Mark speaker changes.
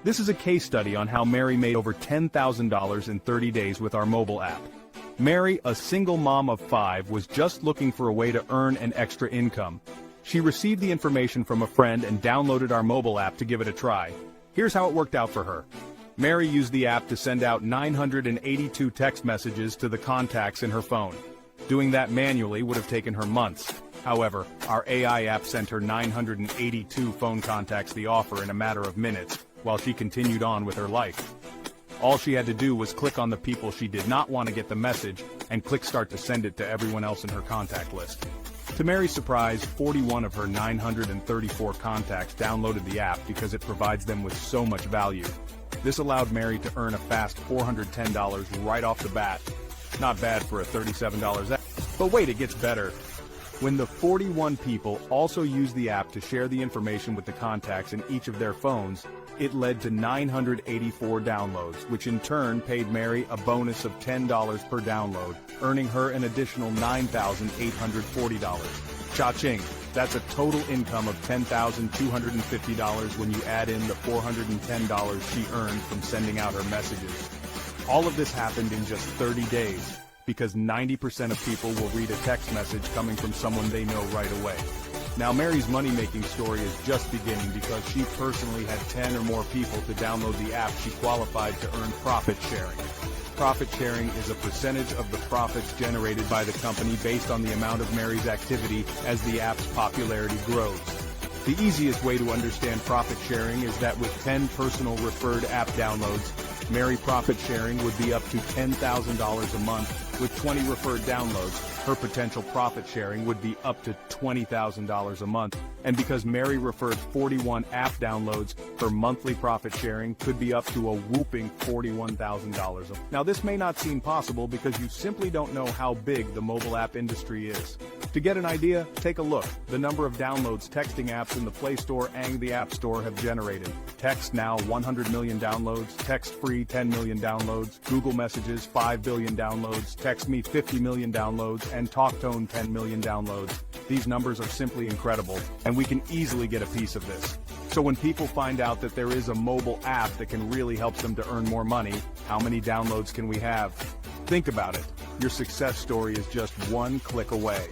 Speaker 1: This is a case study on how Mary made over $10,000 in 30 days with our mobile app. Mary, a single mom of 5, was just looking for a way to earn an extra income. She received the information from a friend and downloaded our mobile app to give it a try. Here's how it worked out for her. Mary used the app to send out 982 text messages to the contacts in her phone. Doing that manually would have taken her months. However, our AI app sent her 982 phone contacts the offer in a matter of minutes, while she continued on with her life. All she had to do was click on the people she did not want to get the message, and click start to send it to everyone else in her contact list. To Mary's surprise, 41 of her 934 contacts downloaded the app because it provides them with so much value. This allowed Mary to earn a fast $410 right off the bat. Not bad for a $37 app. But wait, it gets better. When the 41 people also used the app to share the information with the contacts in each of their phones, it led to 984 downloads, which in turn paid Mary a bonus of $10 per download, earning her an additional $9,840. Cha-ching! That's a total income of $10,250 when you add in the $410 she earned from sending out her messages. All of this happened in just 30 days, because 90% of people will read a text message coming from someone they know right away. Now Mary's money-making story is just beginning because she personally had 10 or more people to download the app she qualified to earn profit sharing. Profit sharing is a percentage of the profits generated by the company based on the amount of Mary's activity as the app's popularity grows. The easiest way to understand profit sharing is that with 10 personal referred app downloads, Mary profit sharing would be up to $10,000 a month. With 20 referred downloads, her potential profit sharing would be up to $20,000 a month. And because Mary referred 41 app downloads, her monthly profit sharing could be up to a whooping $41,000 a month. Now this may not seem possible because you simply don't know how big the mobile app industry is. To get an idea, take a look. The number of downloads texting apps in the Play Store and the App Store have generated. Text Now 100 million downloads, Text Free 10 million downloads, Google Messages 5 billion downloads, Text Me 50 million downloads, and TalkTone 10 million downloads. These numbers are simply incredible, and we can easily get a piece of this. So when people find out that there is a mobile app that can really help them to earn more money, how many downloads can we have? Think about it. Your success story is just one click away.